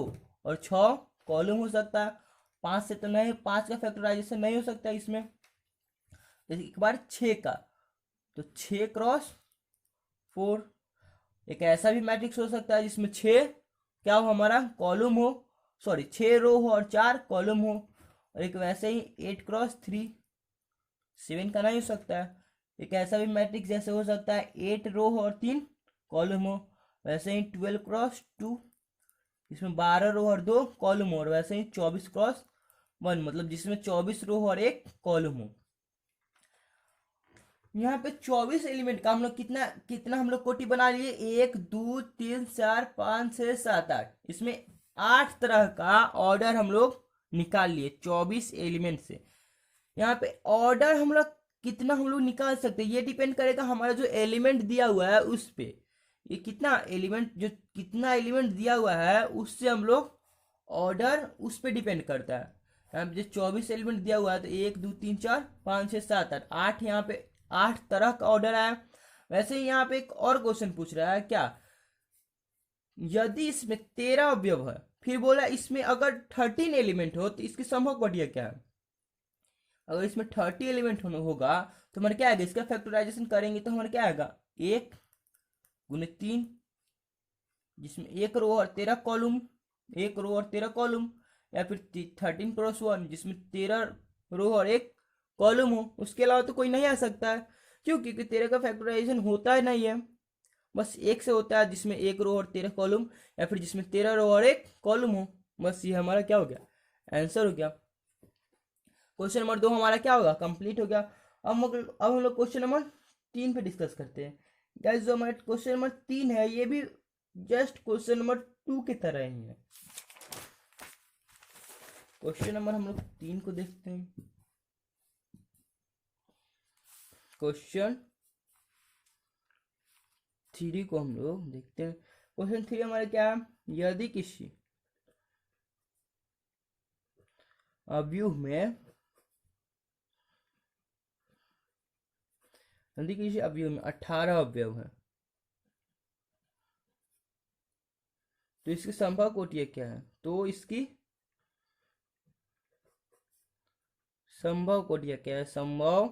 और 6 कॉलम हो सकता है। 5 से तो नहीं, 5 का फैक्टराइजेशन नहीं हो सकता इसमें। तो एक बार 6 का तो 6 × 4, एक ऐसा भी मैट्रिक्स हो सकता है जिसमें 6 क्या हो हमारा कॉलम हो, सॉरी 6 रो हो और 4 कॉलम हो। और एक वैसे ही 8 × 3, 7 का नहीं हो सकता है। एक ऐसा भी मैट्रिक्स जैसे हो सकता है 8 रो हो और 3 कॉलम हो। वैसे ही 12 × 2, इसमें 12 रो और 2 कॉलम हो। और वैसे ही 24 × 1 मतलब जिसमें 24 रो और 1 कॉलम हो। यहाँ पे 24 एलिमेंट का हम लोग कितना कितना हम लोग कोटि बना लिए, 1 2 3 4 5 6 7 8, इसमें 8 तरह का ऑर्डर हम लोग निकाल लिए 24 एलिमेंट से। यहाँ पे ऑर्डर हम लोग कितना हम लोग निकाल सकते हैं ये डिपेंड करेगा हमारा जो एलिमेंट दिया हुआ है उस पे। ये कितना एलिमेंट दिया हुआ है उससे हम लोग ऑर्डर उस पे डिपेंड करता है। यहाँ पे जो 24 एलिमेंट दिया हुआ है तो 1 2 3 4 5 6 7 8 8 यहाँ पे 8 तरह का ऑर्डर है। वैसे ही यहाँ पे एक और क्वेश्चन पूछ रहा है क्या, यदि इसमें 13 अवयव है, फिर बोला इसमें अगर 13 एलिमेंट हो तो इसकी संभव कोटि क्या है। अगर इसमें 30 एलिमेंट होगा तो हमारे क्या आएगा, इसका फैक्टराइजेशन करेंगे तो हमारे क्या आएगा 1 × 3, जिसमें 1 रो और 13 कॉलम, 1 रो और 13 कॉलम। या फिर 13 × 1 जिसमें 13 रो और 1 कॉलम हो। उसके अलावा तो कोई नहीं आ सकता है, क्यों, क्योंकि 13 का फैक्टराइजेशन होता है नहीं है, बस 1 से होता है जिसमें 1 रो और 13 कॉलम, या फिर जिसमें 13 रो और 1 कॉलम हो। बस ये हमारा क्या हो गया, आंसर हो गया। क्वेश्चन नंबर 2 हमारा क्या होगा, कंप्लीट हो गया। अब हम लोग क्वेश्चन नंबर 3 पे डिस्कस करते हैं। गाइस जो हमारा क्वेश्चन नंबर 3 है ये भी जस्ट क्वेश्चन नंबर 2 की तरह ही है। क्वेश्चन नंबर हम लोग 3 को देखते हैं। क्वेश्चन 3 को हम लोग देखते हैं। क्वेश्चन 3 हमारे क्या है, यदि किसी अवयव में 18 अवयव है तो इसकी संभव कोटि क्या है। तो इसकी संभव कोटि क्या है, संभव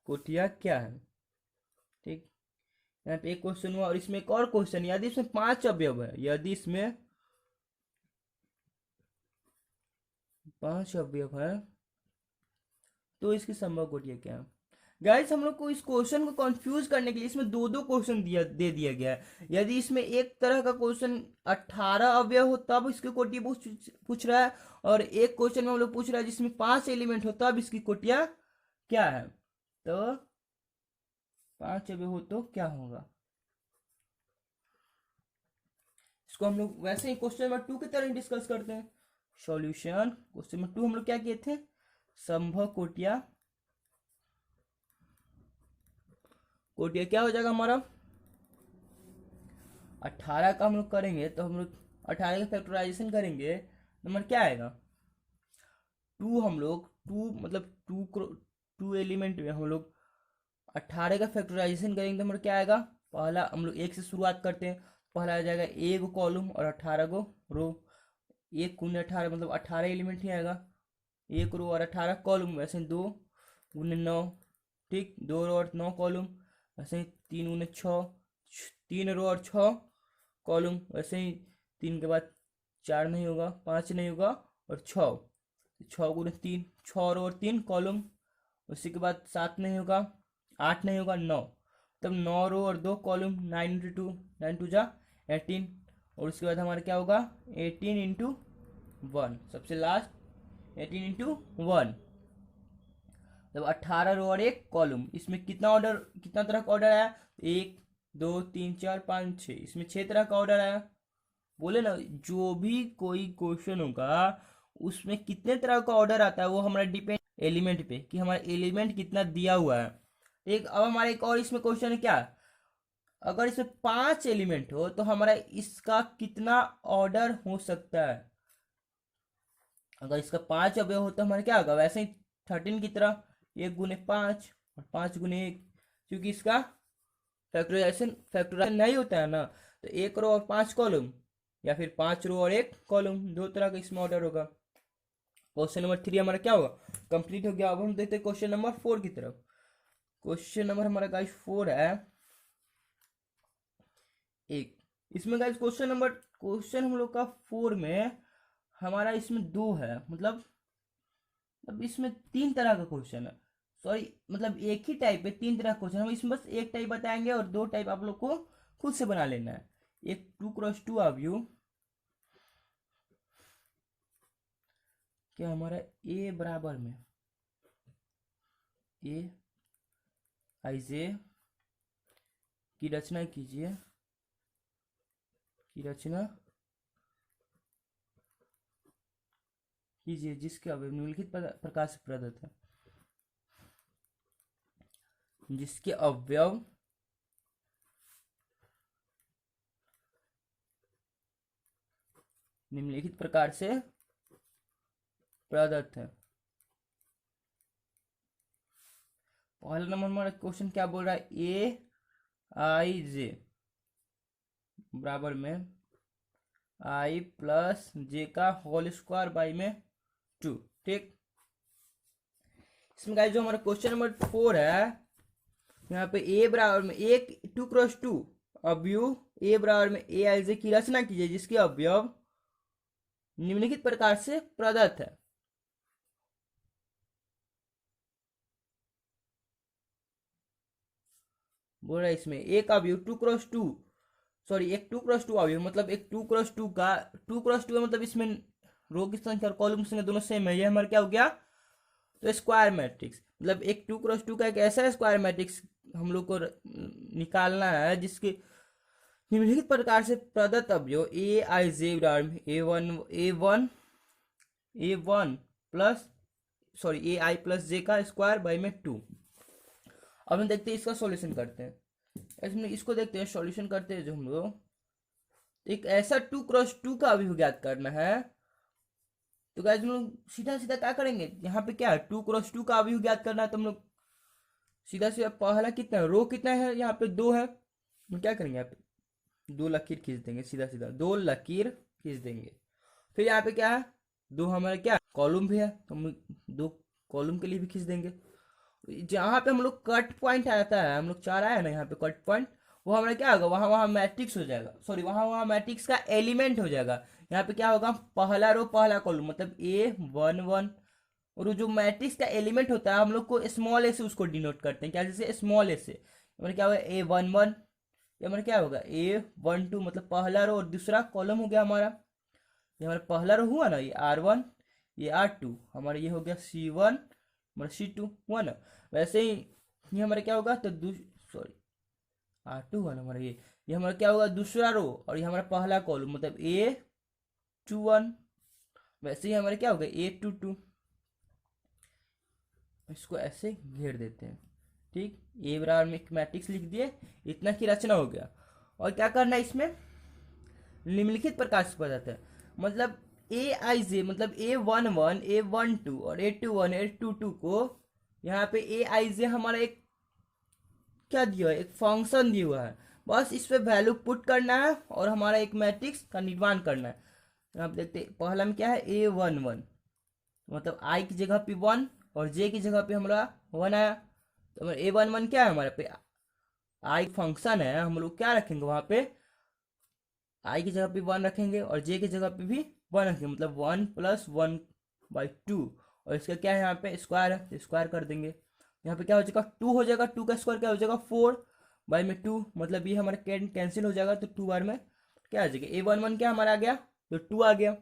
कोटिया क्या है, ठीक। यहाँ पे एक क्वेश्चन हुआ और इसमें एक और क्वेश्चन, यदि इसमें 5 अवयव है, यदि इसमें 5 अवयव है तो इसकी संभव कोटि क्या है। गाइस हम लोग को इस क्वेश्चन को कंफ्यूज करने के लिए इसमें दो दो क्वेश्चन दे दिया गया है। यदि इसमें एक तरह का क्वेश्चन 18 अवयव हो तब इसकी कोटि पूछ रहा है, और एक क्वेश्चन में हम लोग पूछ रहा है जिसमें 5 एलिमेंट हो तब इसकी कोटियां क्या है। तो 5 अवयव हो तो क्या होगा, इसको हम लोग वैसे ही क्वेश्चन नंबर 2 की तरह डिस्कस करते हैं। सॉल्यूशन क्वेश्चन नंबर 2 हम लोग क्या किए थे, संभव कोटियां कोटियां क्या हो जाएगा हमारा 18 का हम लोग करेंगे तो हम लोग 18 का फैक्टराइजेशन करेंगे, नंबर क्या आएगा 2। हम लोग 2 मतलब 2 एलिमेंट में हम लोग 18 का फैक्टराइजेशन करेंगे तो नंबर क्या आएगा, पहला हम लोग एक से शुरुआत करते हैं, पहला आ जाएगा एक कॉलम और 18 को रो, एक गुने 18 मतलब 18 एलिमेंट ही आएगा, एक रो और 18 कॉलम, वैसे 2 गुने 9, ठीक, 2 रो और 9 कॉलम, वैसे ही 3 गुने 6, 3 रो और 6 कॉलम, वैसे ही 3 के बाद 4 नहीं होगा, 5 नहीं होगा, और 6 गुने 3, 6 रो और 3 कॉलम, उसी के बाद 7 नहीं होगा, 8 नहीं होगा, 9, तब 9 रो और 2 कॉलम, 9 इंटू 2, 9 टू जा 18, और उसके बाद हमारा क्या होगा 18 इंटू 1, सबसे लास्ट 18 इंटू 1, जब 18 रो और एक कॉलम, इसमें कितना तरह का ऑर्डर आया, 1 2 3 4 5 6, इसमें 6 तरह का ऑर्डर आया। बोले ना जो भी कोई क्वेश्चन होगा उसमें कितने तरह का ऑर्डर आता है वो हमारा डिपेंड एलिमेंट पे कि हमारा एलिमेंट कितना दिया हुआ है। एक अब हमारा एक और इसमें क्वेश्चन है क्या, अगर इसमें 5 एलिमेंट हो तो हमारा इसका कितना ऑर्डर हो सकता है, अगर इसका 5 अवयव हो तो हमारा क्या होगा, वैसे ही 13 की तरह 1 गुने 5 और 5 गुने 1, क्योंकि इसका फैक्टराइजेशन नहीं होता है ना, तो 1 रो और 5 कॉलम या फिर 5 रो और 1 कॉलम, दो तरह का इसमें ऑर्डर होगा। क्वेश्चन नंबर 3 हमारा क्या होगा, कंप्लीट हो गया। अब हम देखते हैं क्वेश्चन नंबर 4 की तरफ। क्वेश्चन नंबर हमारा गाइस 4 है एक, इसमें गाइस क्वेश्चन हम लोग का 4 में हमारा इसमें 2 है, मतलब अब इसमें 3 तरह का क्वेश्चन है, सॉरी मतलब एक ही टाइप है 3 तरह का क्वेश्चन, हम इसमें बस एक टाइप बताएंगे और 2 टाइप आप लोग को खुद से बना लेना है। एक 2x2 अवयव क्या हमारा ए बराबर में ए आइजे की रचना कीजिए, जिसके अवयव निम्नलिखित प्रकार से प्रदत्त है, जिसके अवयव निम्नलिखित प्रकार से प्रदत्त है। पहला नंबर हमारा क्वेश्चन क्या बोल रहा है, ए आई जे बराबर में आई प्लस जे का होल स्क्वायर बाई में 2, ठीक। इसमें गाइस जो हमारा क्वेश्चन नंबर 4 है, यहाँ पे ए बराबर में एक 2x2 अवयव ए बराबर में ए आई जे की रचना कीजिए जिसके अवयव निम्नलिखित प्रकार से प्रदत्त है। बोल रहा है इसमें एक अवयव 2x2, सॉरी एक 2x2 अवयव मतलब एक 2x2 का 2x2 है, मतलब इसमें रो की संख्या और कॉलम की संख्या दोनों सेम है, ये हमारा क्या हो गया तो स्क्वायर मैट्रिक्स, मतलब एक 2x2 का एक ऐसा स्क्वायर मैट्रिक्स हम लोग को निकालना है जिसके निम्नलिखित प्रकार से प्रदत्त अवयव ए आई जे ए वन प्लस सॉरी ए आई प्लस जे का स्क्वायर बाई में 2। अब हम देखते हैं इसका सॉल्यूशन करते हैं, इसमें इसको देखते हैं सॉल्यूशन करते हैं। जो हम लोग एक ऐसा 2x2 का अवयव ज्ञात करना है, तो गाइस हम लोग सीधा सीधा क्या करेंगे, यहाँ पे क्या है 2x2 का अवयव ज्ञात करना है, तो हम लोग सीधा सीधा पहला कितना है रो कितना है, यहाँ पे 2 है, हम क्या करेंगे यहाँ पे 2 लकीर खींच देंगे, सीधा सीधा 2 लकीर खींच देंगे। फिर यहाँ पे क्या है 2 हमारा क्या कॉलम भी है, तो हम 2 कॉलम के लिए भी खींच देंगे। जहाँ पे हम लोग कट पॉइंट आता है, हम लोग 4 आया ना यहाँ पे कट पॉइंट, वो हमारा क्या होगा वहाँ मैट्रिक्स हो जाएगा, सॉरी वहाँ मैट्रिक्स का एलिमेंट हो जाएगा। यहाँ पे क्या होगा पहला रो पहला कॉलम मतलब A11 और वो जो मैट्रिक्स का एलिमेंट होता है हम लोग को स्मॉल ए से उसको डिनोट करते हैं, क्या, जैसे स्मॉल ए से हमारे क्या होगा A11, ये हमारा क्या होगा A12, मतलब पहला रो और दूसरा कॉलम हो गया हमारा। ये हमारा पहला रो हुआ ना, ये R1, ये R2, हमारा ये हो गया C1, हमारा C2 हुआ ना। वैसे ही ये हमारा क्या होगा, तो सॉरी R2 हुआ ना हमारा, ये हमारा क्या होगा दूसरा रो, और ये हमारा पहला कॉलम मतलब A21। वैसे ही हमारे क्या होगा A22, इसको ऐसे घेर देते हैं। ठीक, ए बराबर में मैट्रिक्स लिख दिए, इतना की रचना हो गया। और क्या करना है इसमें, निम्नलिखित प्रकार से जाता है, मतलब A i j मतलब A11 A12 और A21 A22 को यहाँ पे A i j हमारा एक क्या दिया है, एक फंक्शन दिया हुआ है, बस इस पे वैल्यू पुट करना है और हमारा एक मैट्रिक्स का निर्माण करना है। यहाँ पे देखते हैं पहला में क्या है A11, मतलब आई की जगह पे 1 और जे की जगह पे हमारा 1 आया, तो हमारा A11 क्या है हमारे पे आई फंक्शन है, हम लोग क्या रखेंगे वहाँ पे आई की जगह पे 1 रखेंगे और जे की जगह पे भी 1 रखेंगे, मतलब 1+1/2, और इसका क्या है यहाँ पे स्क्वायर है, स्क्वायर कर देंगे। यहाँ पे क्या हो जाएगा 2 हो जाएगा, 2 का स्क्वायर क्या हो जाएगा 4/2, मतलब ये हमारा कैंसिल हो जाएगा, तो 2 बार में क्या आ जाएगा A11 क्या हमारा आ गया, तो 2 आ गया,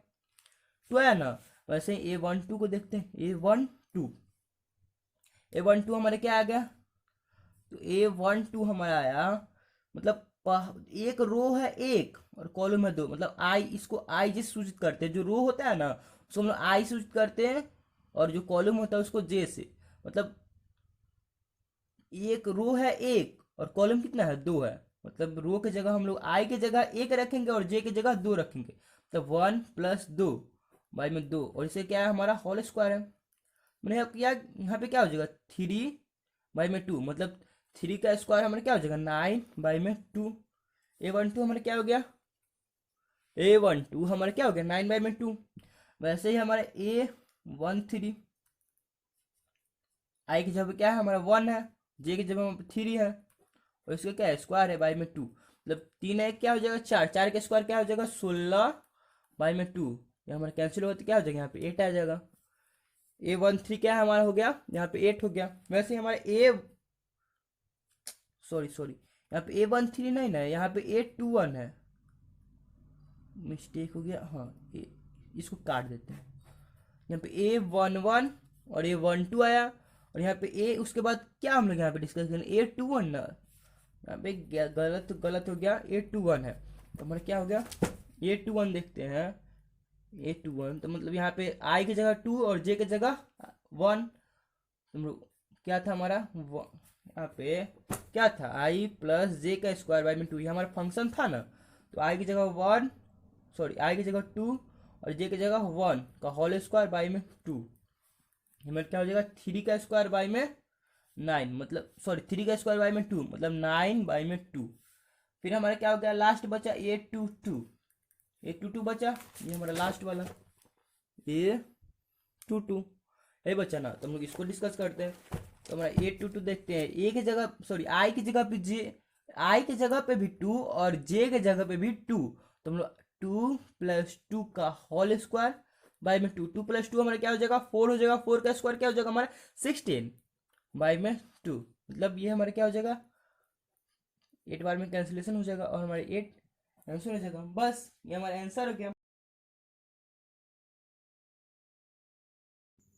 2 आया ना। वैसे ही A12 को देखते हैं, A12 हमारे क्या आ गया, तो A12 हमारा आया, मतलब एक रो है एक और कॉलम है दो, मतलब आई, इसको आई जे सूचित करते हैं, जो रो होता है ना उसको हम लोग आई सूचित करते हैं, और जो कॉलम होता है उसको जे से, मतलब एक रो है एक और कॉलम कितना है दो है, मतलब रो की जगह हम लोग आई की जगह एक रखेंगे और जे की जगह दो रखेंगे, मतलब 1+2/2, और इसे क्या है हमारा होल स्क्वायर है। मैंने क्या यहाँ पे क्या हो जाएगा 3/2, मतलब 3 का स्क्वायर हमारा क्या हो जाएगा 9/2। A12 हमारा क्या हो गया, A12 हमारा क्या हो गया 9/2। वैसे ही हमारा A13 आई की जगह पे क्या है हमारा 1 है, जे की जगह पे 3 है, और इसका क्या है स्क्वायर है बाई में 2, मतलब 3 है क्या हो जाएगा 4, 4 का स्क्वायर क्या हो जाएगा 16/2, ये हमारा कैंसिल होगा तो क्या हो जाएगा यहाँ पे 8 आ जाएगा। A13 क्या है हमारा हो गया यहाँ पे 8 हो गया। वैसे ही हमारा सॉरी यहाँ पे A13 नहीं ना, यहाँ पे A21 है, मिस्टेक हो गया, हाँ इसको काट देते हैं। यहाँ पे A11 और A12 आया, और यहाँ पे ए उसके बाद क्या हम लोग यहाँ पे डिस्कस करें A21 ना, यहाँ पे गलत हो गया A21 है, तो हमारा क्या हो गया A21 देखते हैं। A21 तो मतलब यहाँ पे आई की जगह 2 और जे की जगह 1, तुम लोग क्या था हमारा यहाँ पे क्या था आई प्लस जे का स्क्वायर बाई में 2, ये हमारा फंक्शन था ना, तो आई की जगह 1, सॉरी आई की जगह 2 और जे की जगह 1 का होल स्क्वायर बाई में 2, हमारा क्या हो जाएगा 3 का स्क्वायर बाई में 9, मतलब सॉरी 3 का स्क्वायर बाई में 2 मतलब 9/2। फिर हमारा क्या हो गया लास्ट बचा A22 बचा, ये हमारा लास्ट वाला A22 है बचा ना, तो हम लोग इसको डिस्कस करते हैं। तो हमारा A22 देखते हैं, ए की जगह सॉरी आई की जगह पे जे, आई की जगह पे भी 2 और जे की जगह पे भी 2, तो हम लोग 2+2 का होल स्क्वायर बाई में 2, 2+2 हमारा क्या हो जाएगा 4 हो जाएगा, 4 का स्क्वायर क्या हो जाएगा हमारा 16/2, मतलब ये हमारा क्या हो जाएगा 8 बार में कैंसिलेशन हो जाएगा और हमारे 8 आंसर हो जाएगा, बस ये हमारा आंसर हो गया।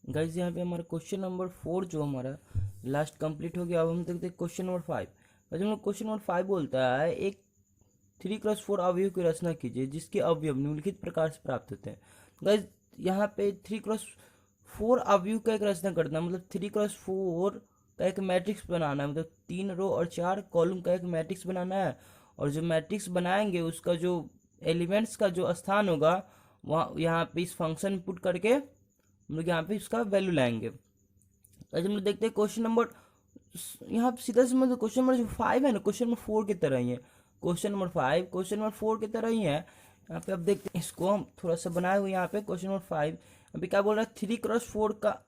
गाइस यहाँ पे हमारा क्वेश्चन नंबर 4 जो हमारा लास्ट कंप्लीट हो गया। अब हम देखते हैं क्वेश्चन नंबर 5। हम लोग क्वेश्चन नंबर 5 बोलता है एक 3x4 अवयव की रचना कीजिए जिसके अवयव निम्नलिखित प्रकार से प्राप्त होते हैं। गाइस यहाँ पे 3x4 अवयव का एक रचना करना है, मतलब 3x4 का एक मैट्रिक्स बनाना है, मतलब 3 रो और 4 कॉलम का एक मैट्रिक्स बनाना है, और जो मैट्रिक्स बनाएंगे उसका जो एलिमेंट्स का जो स्थान होगा वहाँ यहाँ पे इस फंक्शन पुट करके हम लोग यहाँ पे इसका वैल्यू लाएंगे। आज हम लोग देखते हैं क्वेश्चन नंबर, यहाँ पे सीधा समझ क्वेश्चन नंबर जो 5 है ना क्वेश्चन नंबर 4 की तरह ही है, क्वेश्चन नंबर 5 क्वेश्चन नंबर 4 की तरह ही है। यहाँ पे अब देखते हैं इसको हम थोड़ा सा बनाए हुए, यहाँ पे क्वेश्चन नंबर 5 अभी क्या बोल रहा है 3x4 का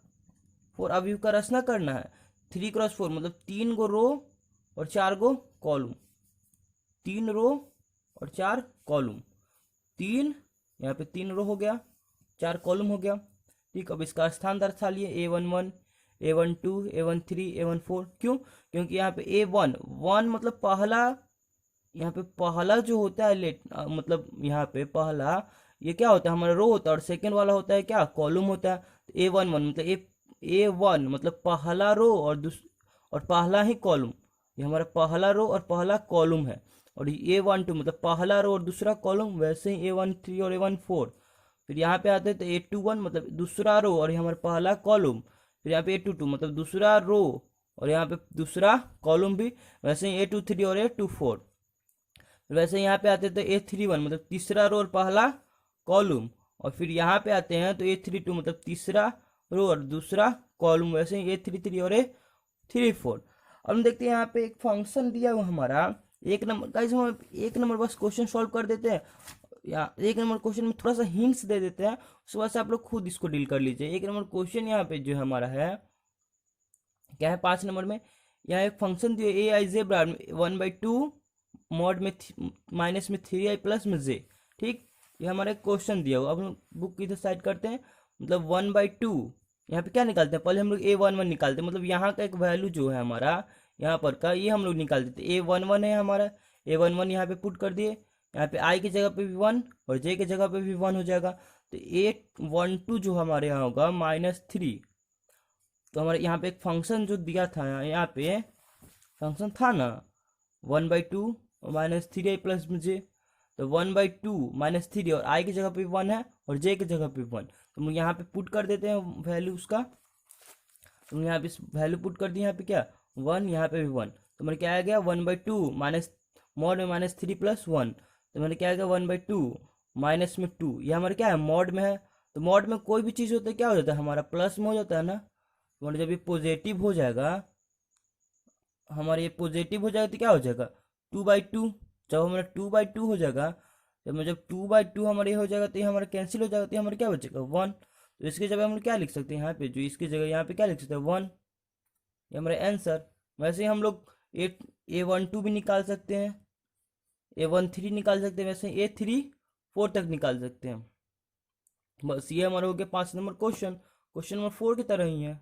4 अवयव का रचना करना है। 3x4 मतलब 3 गो रो और 4 गो कॉलम, 3 रो और 4 कॉलम, 3 यहाँ पे 3 रो हो गया 4 कॉलम हो गया। ठीक, अब इसका स्थान दर्शा लिए A11, A12, A13, A14। क्यों? क्योंकि यहाँ पे A1 वन मतलब पहला, यहाँ पे पहला जो होता है मतलब यहाँ पे पहला ये क्या होता है हमारा रो होता है, और सेकंड वाला होता है क्या, कॉलम होता है। तो A11 मतलब A1 मतलब पहला रो और पहला ही कॉलम, ये हमारा पहला रो और पहला कॉलम है। और A12 मतलब पहला रो और दूसरा कॉलम, वैसे ही A13 और A14। फिर यहाँ पे आते हैं तो A21 मतलब दूसरा रो और ये हमारा पहला कॉलम। फिर यहाँ पे A22 मतलब दूसरा रो और यहाँ पे दूसरा कॉलम भी, वैसे ही A23 और A24। वैसे यहाँ पे आते हैं तो A31 मतलब तीसरा रो और पहला कॉलम। और फिर यहाँ पे आते हैं तो A32 मतलब तीसरा रो और दूसरा कॉलम, वैसे ही A33 और A34। अब हम देखते हैं यहाँ पे एक फंक्शन दिया हुआ हमारा एक नंबर। गाइस हम एक नंबर बस क्वेश्चन सॉल्व कर देते हैं, या एक नंबर क्वेश्चन में थोड़ा सा हिंट्स दे देते हैं, उसके बाद से आप लोग खुद इसको डील कर लीजिए। एक नंबर क्वेश्चन यहाँ पे जो हमारा है क्या है, 5 नंबर में यहाँ एक फंक्शन दिया ए आई जे बराबर 1/2 मॉड में माइनस में 3i प्लस में जे। ठीक, ये हमारा एक क्वेश्चन दिया हुआ। अब हम बुक की साइड करते हैं, मतलब 1/2 यहाँ पे क्या निकालते हैं, पहले हम लोग A11 निकालते हैं, मतलब यहाँ का एक वैल्यू जो है हमारा यहाँ पर का, ये हम लोग निकाल देते हैं। A11 है हमारा, A11 यहाँ पे पुट कर दिए, यहाँ पे i की जगह पे भी 1 और j की जगह पे भी 1 हो जाएगा। तो A12 जो हमारे यहाँ होगा -3। तो हमारे यहाँ पे एक फंक्शन जो दिया था, यहाँ पे फंक्शन था ना 1/2 -3i प्लस में जे। तो 1/2 -3 और i की जगह पे 1 है और j की जगह पे 1, तो हम यहाँ पे पुट कर देते हैं वैल्यू उसका। तो यहाँ पे वैल्यू पुट कर दिया, यहाँ पे क्या 1, यहाँ पे भी 1, तो मेरे क्या आ गया 1/2 माइनस मॉड में -3 + 1, तो मेरे क्या आ गया 1/2 माइनस में 2। ये हमारे क्या है, मॉड में है। तो मॉड में कोई भी चीज़ होता है क्या हो जाता है हमारा, प्लस में हो जाता है ना। तो जब ये पॉजिटिव हो जाएगा, हमारे ये पॉजिटिव हो जाएगा तो क्या हो जाएगा 2/2। जब हमारा 2/2 हो जाएगा, जब 2/2 हमारे ये हो जाएगा तो ये हमारा कैंसिल हो जाएगा, तो ये हमारा क्या बचेगा 1। तो इसकी जगह हम लोग क्या लिख सकते हैं यहाँ पे, जो इसकी जगह यहाँ पे क्या लिख सकते हैं 1, ये हमारा आंसर। वैसे ही हम लोग A12 भी निकाल सकते हैं, A13 निकाल सकते हैं, वैसे A34 तक निकाल सकते हैं। बस ये हमारा हो गया 5 नंबर क्वेश्चन। क्वेश्चन नंबर 4 की तरह ही है।